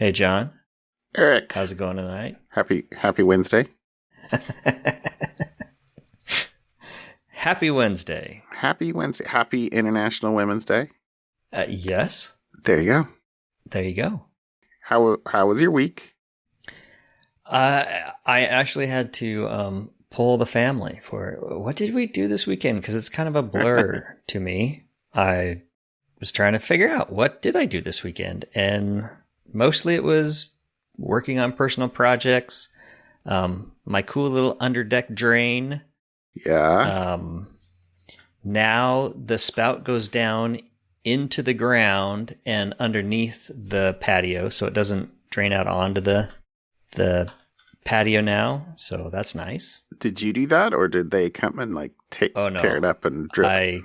Hey, John. Eric. How's it going tonight? Happy Wednesday. Happy Wednesday. Happy Wednesday. Happy International Women's Day. Yes. There you go. There you go. How was your week? I actually had to pull the family for what did we do this weekend? Because it's kind of a blur to me. I was trying to figure out what did I do this weekend, and mostly it was working on personal projects. My cool little underdeck drain. Yeah. Now the spout goes down into the ground and underneath the patio, so it doesn't drain out onto the patio now. So that's nice. Did you do that, or did they come and tear it up and drip?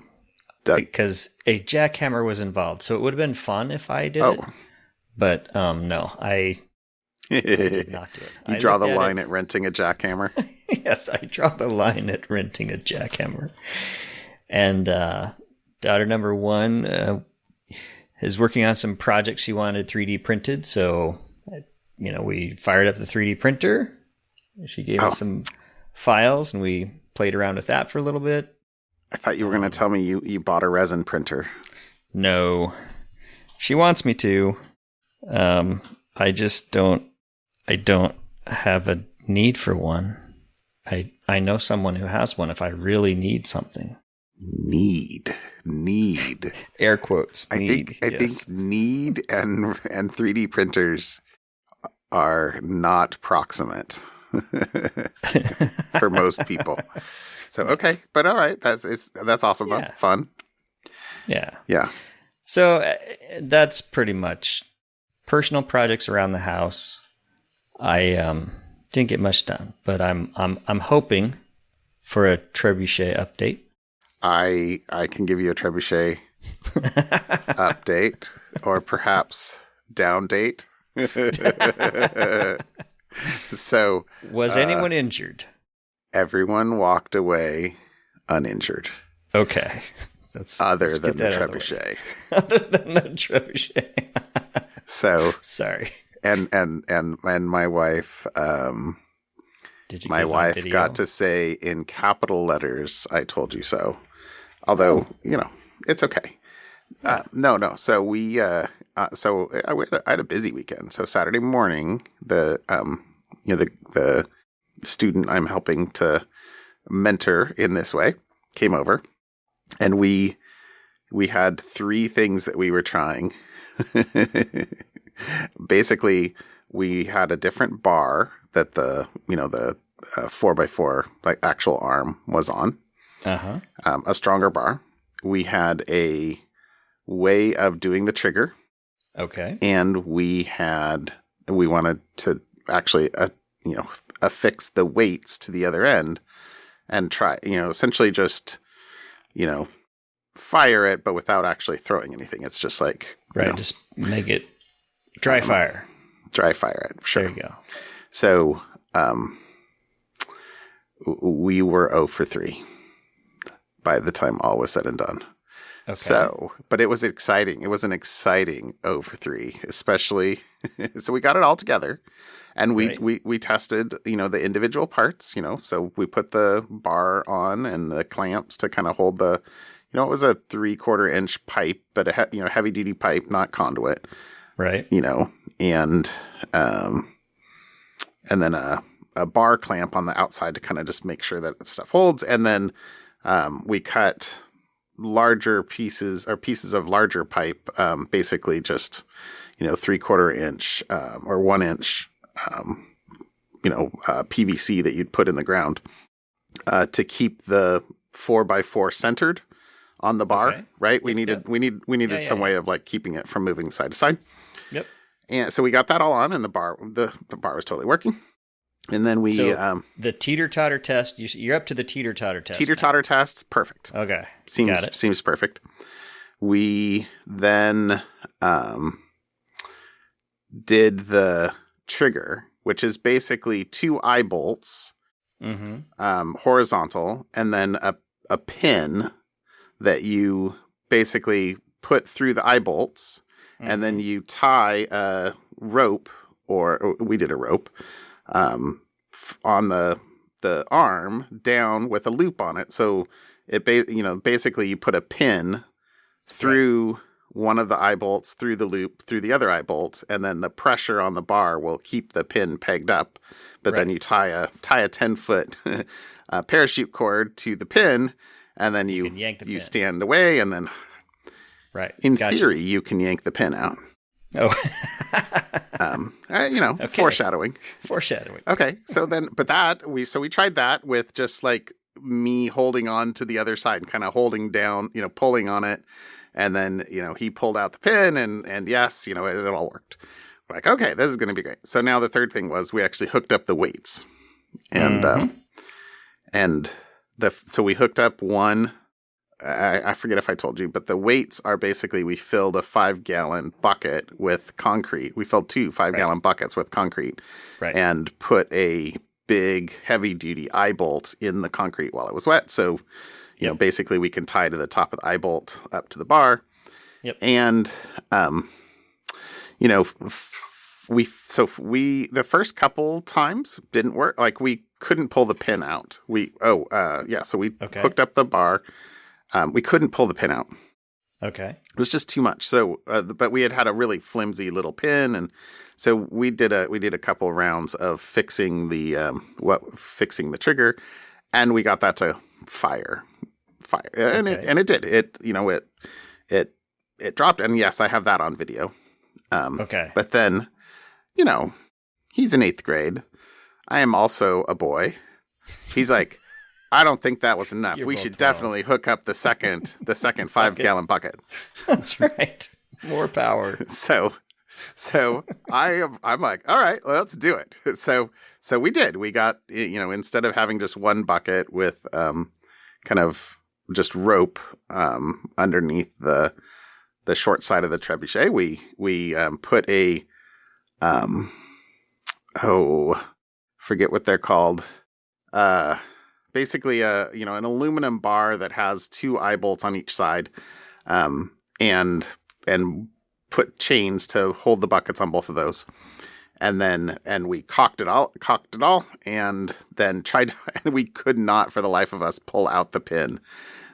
Because a jackhammer was involved, so it would have been fun if I did it. But no, I did not do it. You draw the line at renting a jackhammer? Yes, I draw the line at renting a jackhammer. And daughter number one is working on some projects she wanted 3D printed. So, we fired up the 3D printer. She gave us some files, and we played around with that for a little bit. I thought you were going to tell me you bought a resin printer. No. She wants me to. I just don't have a need for one. I know someone who has one if I really need something. Need. Air quotes. I think need and 3D printers are not proximate for most people. So okay, but all right, that's awesome. Yeah. Fun. Yeah. So that's pretty much personal projects around the house. I didn't get much done, but I'm hoping for a trebuchet update. I can give you a trebuchet update, or perhaps down date. So, was anyone injured? Everyone walked away uninjured. Okay, other than the trebuchet. Other than the trebuchet. So sorry. And my wife. My wife got to say in capital letters, "I told you so." Although it's okay. No. So we. I had a busy weekend. So Saturday morning, the student I'm helping to mentor in this way came over, and we had three things that we were trying. Basically, we had a different bar that the 4x4 actual arm was on. A stronger bar. We had a way of doing the trigger. Okay. And we wanted to actually affix the weights to the other end and try, essentially just, fire it, but without actually throwing anything. It's just just make it dry fire. Dry fire it. Sure. There you go. So, we were 0 for 3 by the time all was said and done. Okay. So, but it was exciting. It was an exciting 0 for 3, especially. So we got it all together, and we tested, the individual parts, so we put the bar on and the clamps to kind of hold the, it was a 3/4 inch pipe, but a heavy duty pipe, not conduit. Right. And then a bar clamp on the outside to kind of just make sure that stuff holds. And then we cut larger pieces of larger pipe, basically just 3/4 inch or 1 inch PVC that you'd put in the ground to keep the 4x4 centered on the bar. Okay. Right. We needed some way of keeping it from moving side to side. Yep. And so we got that all on, and the bar was totally working. And then we the teeter-totter test. You're up to the teeter-totter test. Teeter-totter test, perfect. Okay, seems perfect. We then did the trigger, which is basically 2 eye bolts, horizontal, and then a pin that you basically put through the eye bolts, and then you tie rope, or we did a rope, on the arm down with a loop on it. So it basically you put a pin through one of the eye bolts, through the loop, through the other eye bolt, and then the pressure on the bar will keep the pin pegged up. But then you tie a 10-foot parachute cord to the pin, and then you stand away, and then in theory you can yank the pin out. Oh, okay. Foreshadowing. Okay, so we tried that with just like me holding on to the other side and kind of holding down, pulling on it, and then he pulled out the pin, and yes, it all worked. We're like, okay, this is going to be great. So now the third thing was we actually hooked up the weights, and so we hooked up one. I forget if I told you, but the weights are basically we filled a 5-gallon bucket with concrete. We filled 2 5-gallon buckets with concrete and put a big heavy-duty eye bolt in the concrete while it was wet. So, basically we can tie to the top of the eye bolt up to the bar. Yep. And, the first couple times didn't work. Like we couldn't pull the pin out. So we hooked up the bar. We couldn't pull the pin out. Okay. It was just too much. So, but we had a really flimsy little pin, and so we did a couple rounds of fixing the trigger, and we got that to fire, and it did. It dropped, and yes, I have that on video. Okay. But then, he's in 8th grade. I am also a boy. He's like, I don't think that was enough. We should definitely hook up the second 5-gallon bucket. That's right. More power. So I'm like, all right, well, let's do it. So we did. We got, instead of having just one bucket with kind of just rope underneath the short side of the trebuchet, we put a forget what they're called. Basically an aluminum bar that has 2 eye bolts on each side, and put chains to hold the buckets on both of those. And we cocked it all, and then tried, and we could not for the life of us pull out the pin.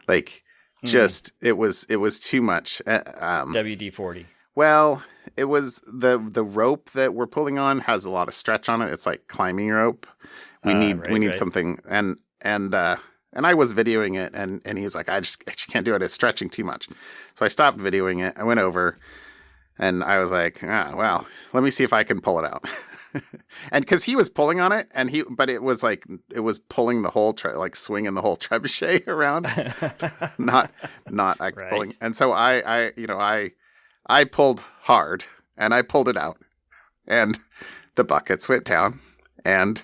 Like, just, it was too much. WD-40. Well, it was the rope that we're pulling on has a lot of stretch on it. It's like climbing rope. We need something, and I was videoing it, and he's like, I just can't do it. It's stretching too much. So I stopped videoing it. I went over, and I was like, well, let me see if I can pull it out. And because he was pulling on it, but it was pulling the whole swinging the whole trebuchet around, not pulling. And so I pulled hard, and I pulled it out, and the buckets went down, and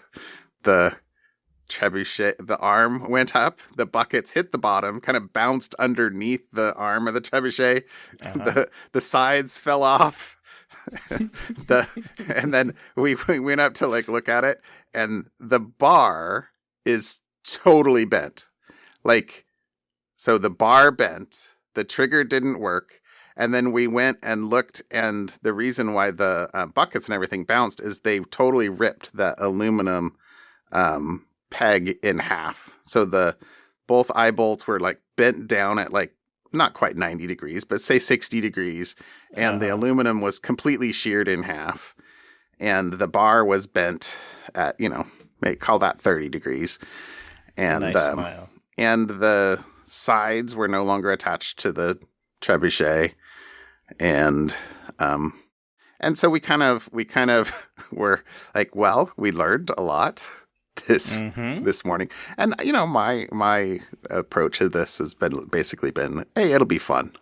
the trebuchet, the arm went up, the buckets hit the bottom, kind of bounced underneath the arm of the trebuchet. The sides fell off. And then we went up to look at it, and the bar is totally bent. So the bar bent, the trigger didn't work. And then we went and looked, and the reason why the buckets and everything bounced is they totally ripped the aluminum peg in half. So both eye bolts were bent down at not quite 90 degrees, but say 60 degrees. And the aluminum was completely sheared in half. And the bar was bent at, call that 30 degrees. And, nice smile. And the sides were no longer attached to the trebuchet. And so we kind of were like, well, we learned a lot this morning. And my approach to this has basically been, hey, it'll be fun.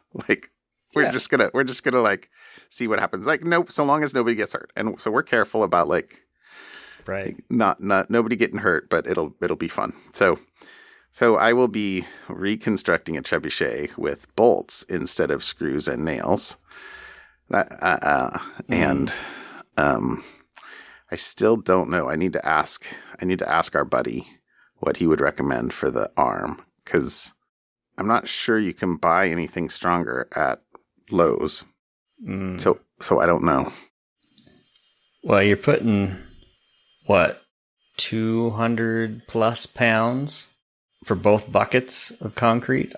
We're just gonna see what happens. Nope, so long as nobody gets hurt. And so we're careful about not nobody getting hurt, but it'll be fun. So I will be reconstructing a trebuchet with bolts instead of screws and nails. And I still don't know. I need to ask our buddy what he would recommend for the arm, because I'm not sure you can buy anything stronger at Lowe's. So I don't know. Well, you're putting, what, 200 plus pounds for both buckets of concrete?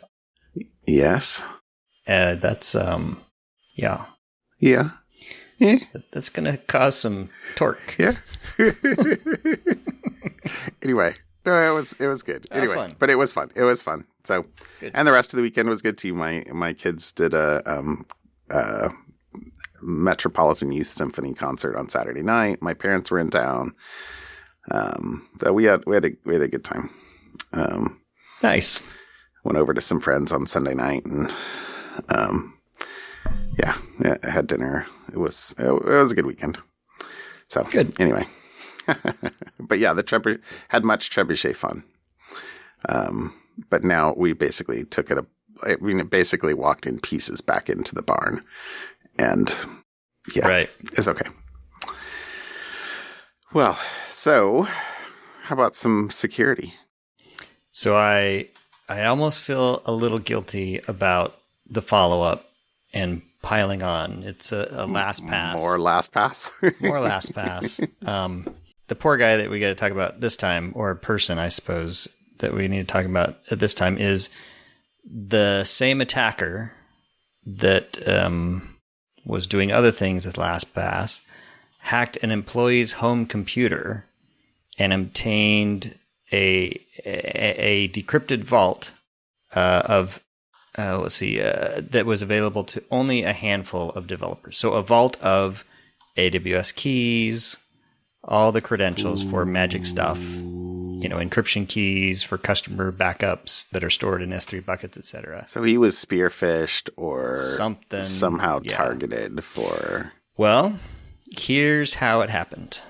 Yes. That's, yeah. Yeah. Yeah. That's going to cause some torque. Yeah. Anyway, no, it was good. Anyway, fun. But it was fun. It was fun. So, Good. And the rest of the weekend was good too. My kids did a Metropolitan Youth Symphony concert on Saturday night. My parents were in town. So we had a good time. Nice. Went over to some friends on Sunday night and yeah, I had dinner. It was a good weekend. So good. Anyway, but yeah, had much trebuchet fun. But now we basically it basically walked in pieces back into the barn, and yeah, right. It's okay. Well, so how about some security? So I almost feel a little guilty about the follow-up and piling on. It's a LastPass. More LastPass? More LastPass. The poor guy that we got to talk about this time, or person, I suppose, that we need to talk about at this time is the same attacker that was doing other things with LastPass, hacked an employee's home computer and obtained a decrypted vault that was available to only a handful of developers. So a vault of AWS keys, all the credentials for magic stuff, encryption keys for customer backups that are stored in S3 buckets, etc. So he was spearphished or something somehow targeted for... Well, here's how it happened.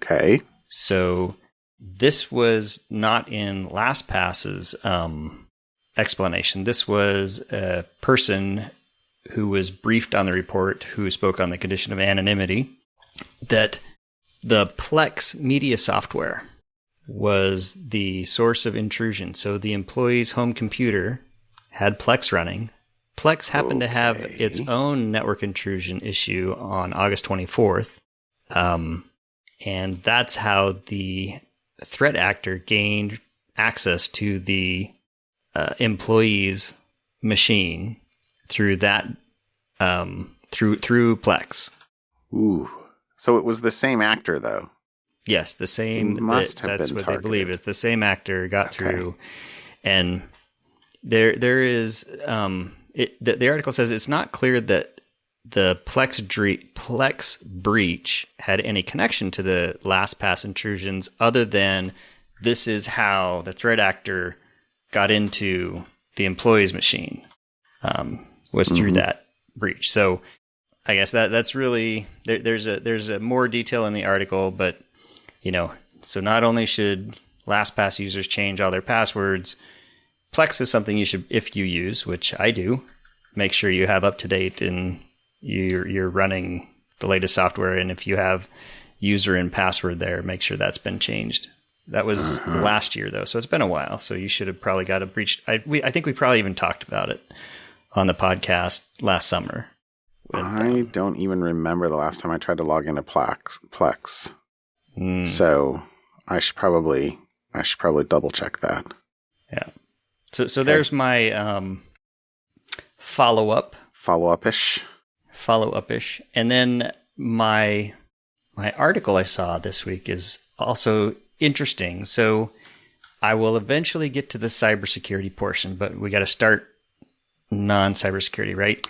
Okay. So this was not in LastPass's explanation. This was a person who was briefed on the report, who spoke on the condition of anonymity, that the Plex media software was the source of intrusion. So the employee's home computer had Plex running. Plex happened to have its own network intrusion issue on August 24th. And that's how the threat actor gained access to the employee's machine through that through Plex. Ooh. So it was the same actor, though. Yes, the same. Must have that's been what targeted. They believe is the same actor got through, and there is the article says it's not clear that the Plex breach had any connection to the LastPass intrusions, other than this is how the threat actor got into the employee's machine, was through that breach. So I guess that's really there's a more detail in the article, but so not only should LastPass users change all their passwords, Plex is something you should, if you use, which I do, make sure you have up to date and you're running the latest software, and if you have user and password there, make sure that's been changed. That was last year though, so it's been a while. So you should have probably got a breach. I think we probably even talked about it on the podcast last summer. I don't even remember the last time I tried to log into Plex. So I should probably double check that. Yeah. So there's my follow-up-ish. And then my article I saw this week is also interesting. So I will eventually get to the cybersecurity portion, but we got to start non-cybersecurity, right?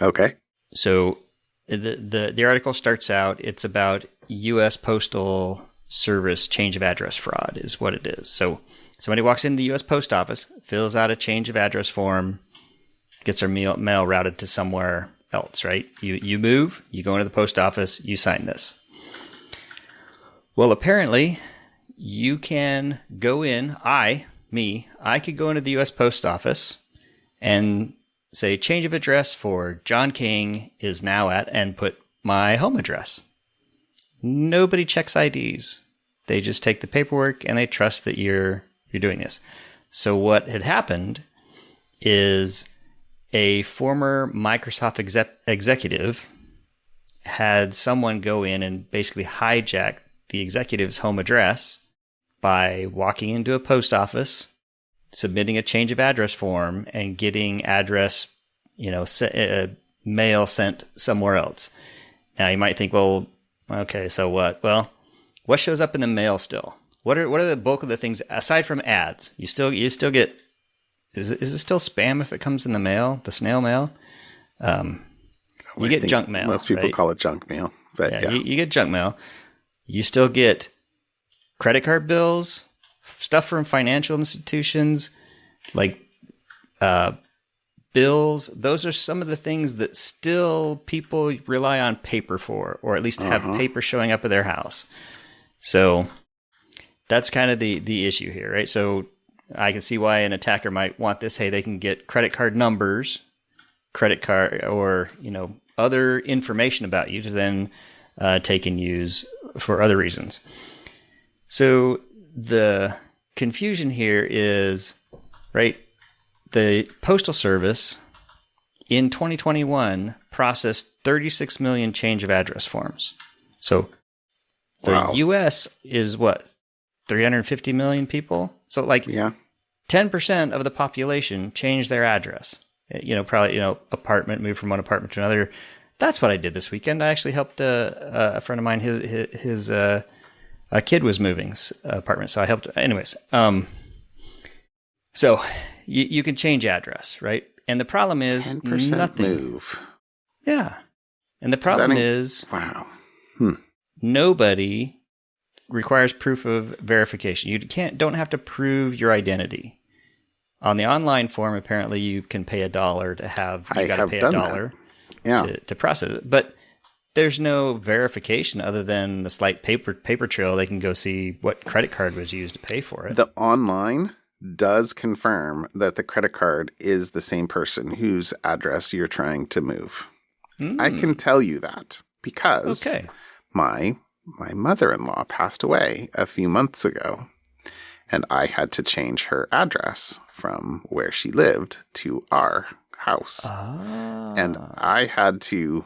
Okay. So the article starts out, it's about U.S. Postal Service change of address fraud is what it is. So somebody walks into the U.S. Post Office, fills out a change of address form, gets their mail routed to somewhere else, right? You move, you go into the post office, you sign this. Well, apparently you can go in, I could go into the U.S. Post Office and say change of address for John King is now at, and put my home address. Nobody checks IDs. They just take the paperwork and they trust that you're doing this. So what had happened is a former Microsoft executive had someone go in and basically hijack the executive's home address by walking into a post office, submitting a change of address form, and getting address, mail sent somewhere else. Now you might think, well, okay, so what? Well, what shows up in the mail still? What are the bulk of the things aside from ads? You still get. Is it still spam if it comes in the mail, the snail mail? You get junk mail. Most people call it junk mail, but yeah. You get junk mail. You still get credit card bills, stuff from financial institutions, like bills. Those are some of the things that still people rely on paper for, or at least have paper showing up at their house. So that's kind of the issue here, right? So I can see why an attacker might want this. Hey, they can get credit card numbers, credit card, or other information about you to then take and use for other reasons. So the confusion here is, right, the Postal Service in 2021 processed 36 million change of address forms. So the U.S. is what, 350 million people? So 10% of the population changed their address. Probably, apartment, moved from one apartment to another. That's what I did this weekend. I actually helped a friend of mine. His a kid was moving apartment, so I helped. Anyways, so you can change address, right? And the problem is 10% nothing. Move. Yeah, and the problem is nobody requires proof of verification. You don't have to prove your identity. On the online form, apparently you can pay $1 to have. You got to pay $1 to process it, but there's no verification other than the slight paper trail. They can go see what credit card was used to pay for it. The online does confirm that the credit card is the same person whose address you're trying to move. I can tell you that because my mother-in-law passed away a few months ago, and I had to change her address from where she lived to our house. And I had to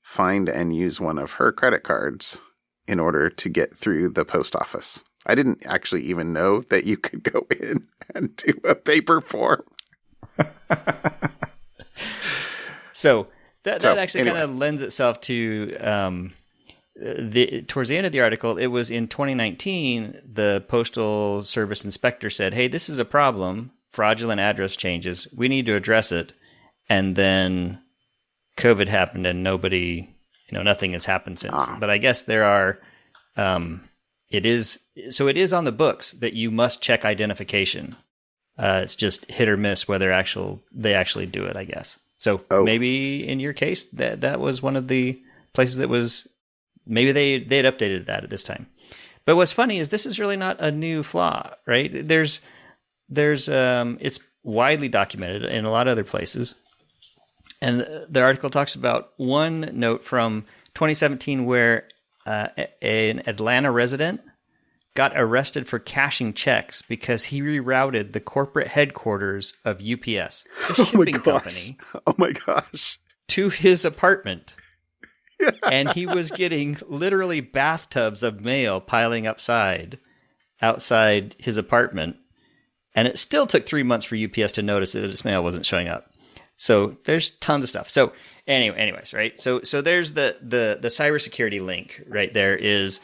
find and use one of her credit cards in order to get through the post office. I didn't actually even know that you could go in and do a paper form. So that actually kind of lends itself to towards the end of the article. It was in 2019, the Postal Service inspector said, hey, this is a problem, fraudulent address changes. We need to address it. And then COVID happened and nothing has happened since. But I guess there are, it is on the books that you must check identification. It's just hit or miss whether they actually do it, I guess. So maybe in your case that was one of the places that was, maybe they'd updated that at this time. But what's funny is this is really not a new flaw, right? There's it's widely documented in a lot of other places. And the article talks about one note from 2017 where an Atlanta resident got arrested for cashing checks because he rerouted the corporate headquarters of UPS, the shipping company. Oh my gosh. To his apartment. And he was getting literally bathtubs of mail piling outside his apartment. And it still took 3 months for UPS to notice that his mail wasn't showing up. So there's tons of stuff. So anyways, right? So there's the cybersecurity link right there. Is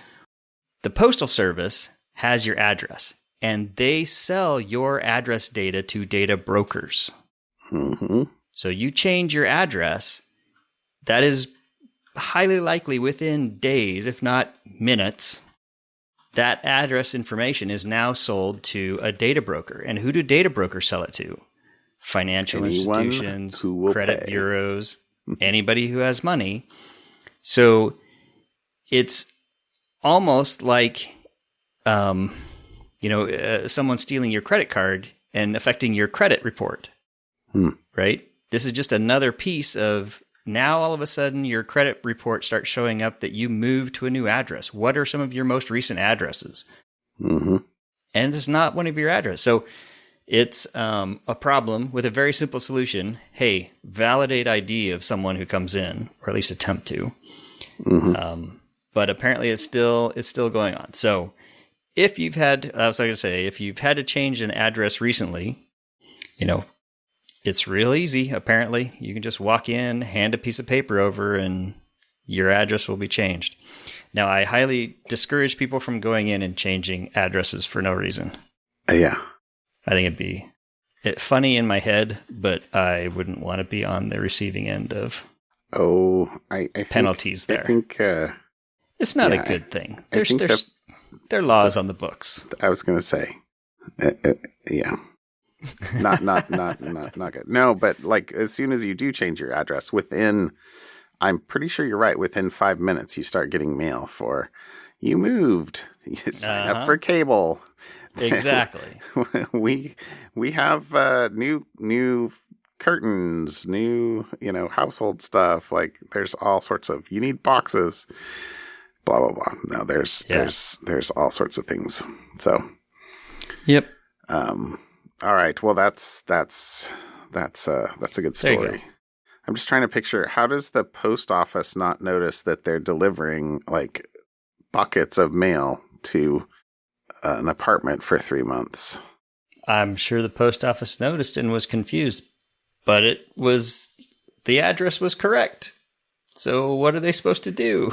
the Postal Service has your address, and they sell your address data to data brokers. Mm-hmm. So you change your address, that is highly likely within days, if not minutes, that address information is now sold to a data broker. And who do data brokers sell it to? Financial institutions, credit bureaus, anybody who has money. So it's almost like, someone stealing your credit card and affecting your credit report, right? This is just another piece of, now all of a sudden your credit report starts showing up that you moved to a new address. What are some of your most recent addresses? Mm-hmm. And it's not one of your addresses. So it's a problem with a very simple solution. Hey, validate ID of someone who comes in, or at least attempt to. But apparently it's still going on. So if you've had, if you've had to change an address recently, it's real easy. Apparently, you can just walk in, hand a piece of paper over, and your address will be changed. Now, I highly discourage people from going in and changing addresses for no reason. Yeah. I think it'd be funny in my head, but I wouldn't want to be on the receiving end of I penalties there. I think it's not a good thing. There are laws on the books. I was going to say, yeah. not good. No, but like as soon as you do change your address, I'm pretty sure you're right. Within 5 minutes, you start getting mail for you moved. You sign up for cable. Exactly. we have new curtains, new household stuff. Like there's all sorts of you need boxes. Blah blah blah. No, there's all sorts of things. So. Yep. All right. Well, that's a good story. I'm just trying to picture, how does the post office not notice that they're delivering like buckets of mail to an apartment for 3 months? I'm sure the post office noticed and was confused, but the address was correct. So what are they supposed to do?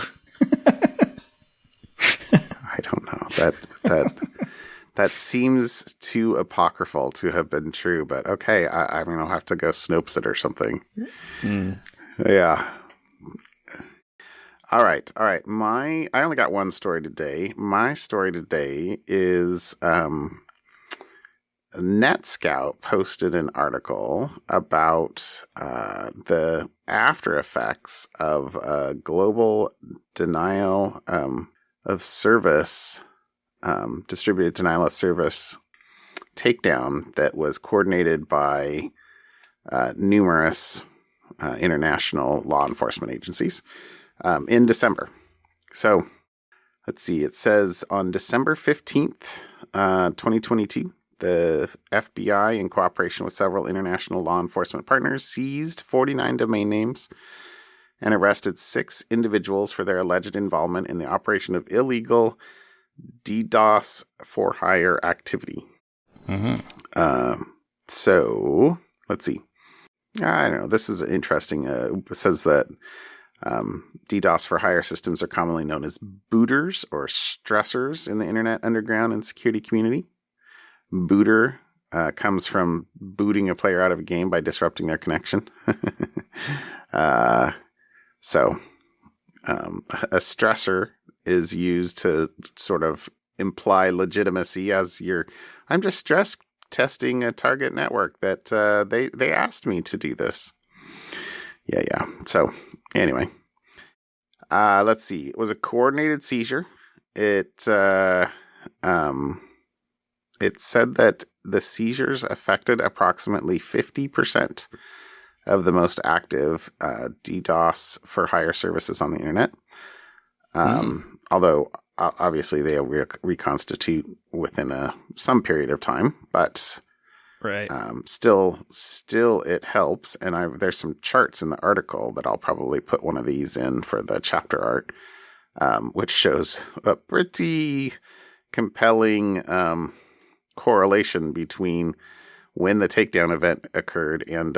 I don't know. That seems too apocryphal to have been true, but okay. I mean, I'll have to go Snopes it or something. Yeah. All right. I only got one story today. My story today is NetScout posted an article about the after effects of a global denial of service. Distributed denial of service takedown that was coordinated by numerous international law enforcement agencies in December. So let's see. It says on December 15th, 2022, the FBI, in cooperation with several international law enforcement partners, seized 49 domain names and arrested 6 individuals for their alleged involvement in the operation of illegal DDoS for hire activity. So let's see. I don't know. This is interesting. It says that DDoS for hire systems are commonly known as booters or stressors in the internet underground and security community. Booter comes from booting a player out of a game by disrupting their connection. So a stressor is used to sort of imply legitimacy as I'm just stress testing a target network that they asked me to do this. Yeah. So anyway, let's see. It was a coordinated seizure. It said that the seizures affected approximately 50% of the most active DDoS for hire services on the internet. Although obviously they reconstitute within some period of time, but right. Still it helps. And there's some charts in the article that I'll probably put one of these in for the chapter art, which shows a pretty compelling correlation between when the takedown event occurred and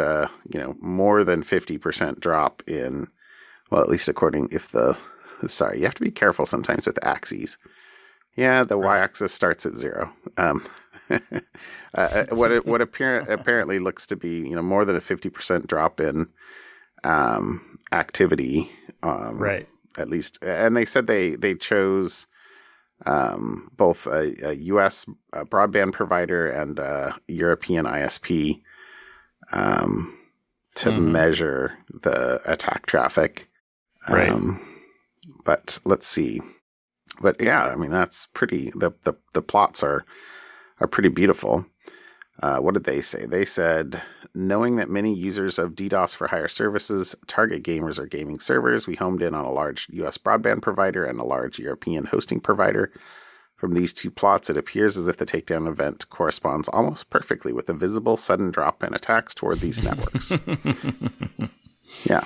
more than 50% drop in, well, at least according sorry, you have to be careful sometimes with axes. Yeah, the y-axis starts at 0. What apparently looks to be more than a 50% drop in activity. Right. At least, and they said they chose both a U.S. broadband provider and a European ISP to measure the attack traffic. Right. But let's see. But yeah, I mean, that's pretty, the plots are pretty beautiful. What did they say? They said, knowing that many users of DDoS for hire services target gamers or gaming servers, we homed in on a large U.S. broadband provider and a large European hosting provider. From these two plots, it appears as if the takedown event corresponds almost perfectly with a visible sudden drop in attacks toward these networks. Yeah.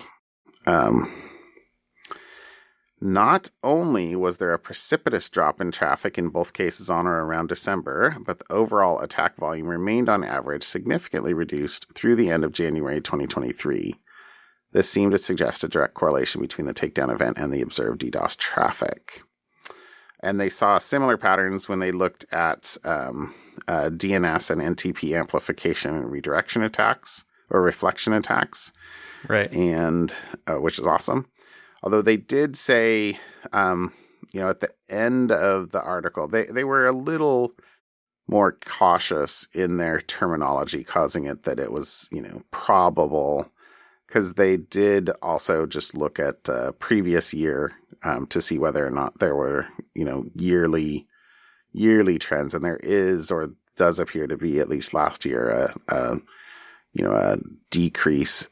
Not only was there a precipitous drop in traffic in both cases on or around December, but the overall attack volume remained on average significantly reduced through the end of January 2023. This seemed to suggest a direct correlation between the takedown event and the observed DDoS traffic. And they saw similar patterns when they looked at DNS and NTP amplification and redirection attacks or reflection attacks. Right. And which is awesome. Although they did say, at the end of the article, they were a little more cautious in their terminology, causing it that it was, probable, because they did also just look at previous year to see whether or not there were, yearly trends. And there is, or does appear to be, at least last year, a decrease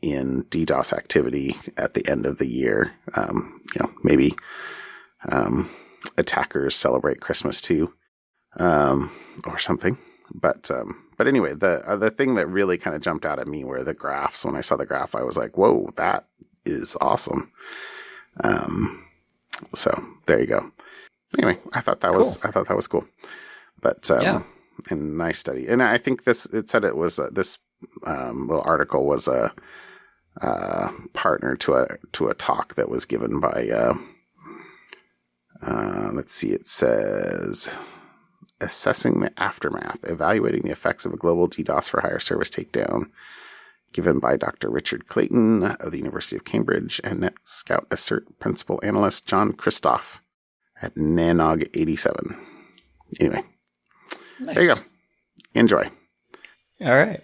in DDoS activity at the end of the year. Maybe attackers celebrate Christmas too, or something. But anyway, the thing that really kind of jumped out at me were the graphs. When I saw the graph, I was like, "Whoa, that is awesome!" So there you go. Anyway, I thought that was cool. But yeah. And nice study. And I think this little article was a partner to a talk that was given by let's see, it says assessing the aftermath, evaluating the effects of a global DDoS for hire service takedown, given by Dr. Richard Clayton of the University of Cambridge and NetScout Assert principal analyst John Christoph at Nanog 87. Anyway. Nice. There you go. Enjoy. All right.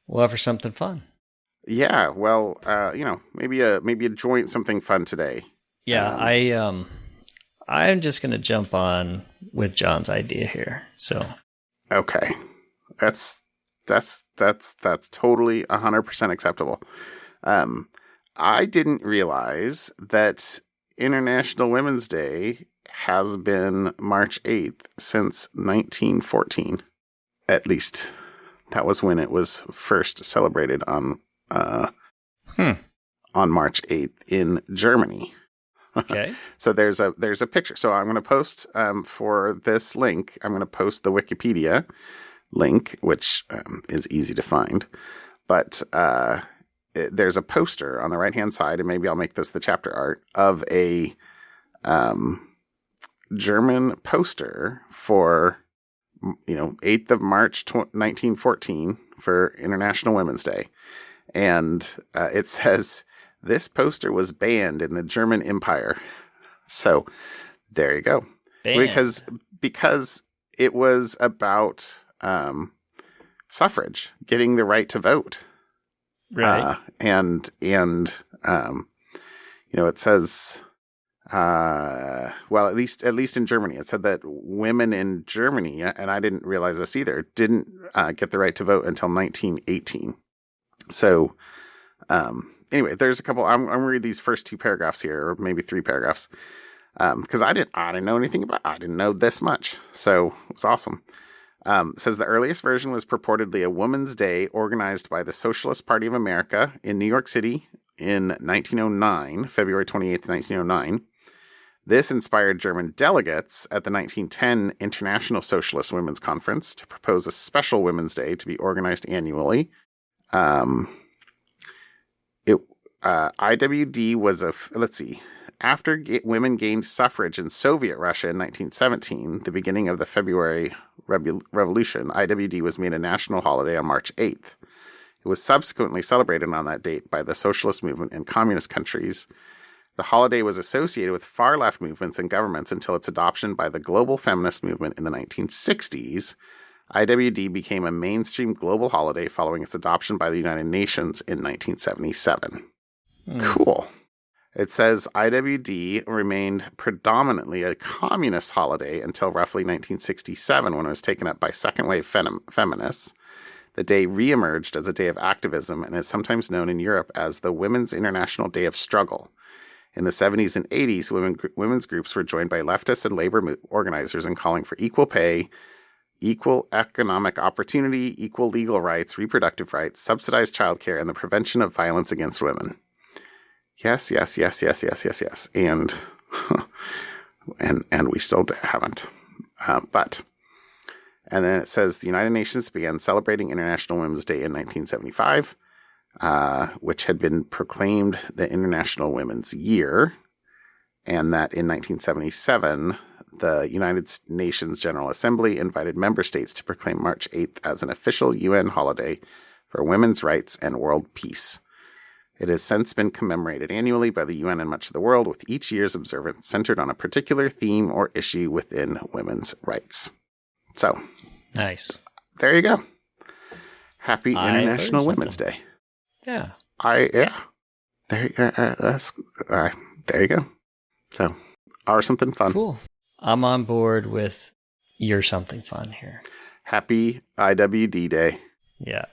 We'll have for something fun. Yeah. Well, maybe a joint something fun today. Yeah. I'm just going to jump on with John's idea here. So. Okay. That's totally 100% acceptable. I didn't realize that International Women's Day has been March 8th since 1914. At least that was when it was first celebrated on March 8th in Germany. Okay. So there's a picture. So I'm going to post for this link, I'm going to post the Wikipedia link, which is easy to find. But there's a poster on the right-hand side, and maybe I'll make this the chapter art, of a German poster for 8th of March 1914 for International Women's Day, and it says this poster was banned in the German Empire. So there you go. Banned. Because it was about suffrage, getting the right to vote, right? It says. Well, at least in Germany, it said that women in Germany, and I didn't realize this either, didn't get the right to vote until 1918. So, anyway, there's a couple. I'm going to read these first two paragraphs here, or maybe three paragraphs, because I didn't know anything about. I didn't know this much, so it was awesome. It says the earliest version was purportedly a Women's Day organized by the Socialist Party of America in New York City in 1909, February 28th, 1909. This inspired German delegates at the 1910 International Socialist Women's Conference to propose a special Women's Day to be organized annually. IWD was after women gained suffrage in Soviet Russia in 1917, the beginning of the February Revolution, IWD was made a national holiday on March 8th. It was subsequently celebrated on that date by the socialist movement in communist countries. The holiday was associated with far-left movements and governments until its adoption by the global feminist movement in the 1960s. IWD became a mainstream global holiday following its adoption by the United Nations in 1977. Cool. It says IWD remained predominantly a communist holiday until roughly 1967, when it was taken up by second-wave feminists. The day reemerged as a day of activism and is sometimes known in Europe as the Women's International Day of Struggle. In the 70s and 80s, women's groups were joined by leftists and labor organizers in calling for equal pay, equal economic opportunity, equal legal rights, reproductive rights, subsidized childcare, and the prevention of violence against women. Yes. And and we still haven't. And then it says the United Nations began celebrating International Women's Day in 1975, which had been proclaimed the International Women's Year. And that in 1977, the United Nations General Assembly invited member states to proclaim March 8th as an official UN holiday for women's rights and world peace. It has since been commemorated annually by the UN in much of the world, with each year's observance centered on a particular theme or issue within women's rights. So, nice. There you go. Happy International Women's Day. Yeah. There you go. So, our something fun. Cool. I'm on board with your something fun here. Happy IWD Day. Yeah.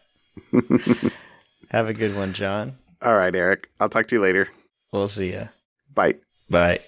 Have a good one, John. All right, Eric. I'll talk to you later. We'll see ya. Bye. Bye.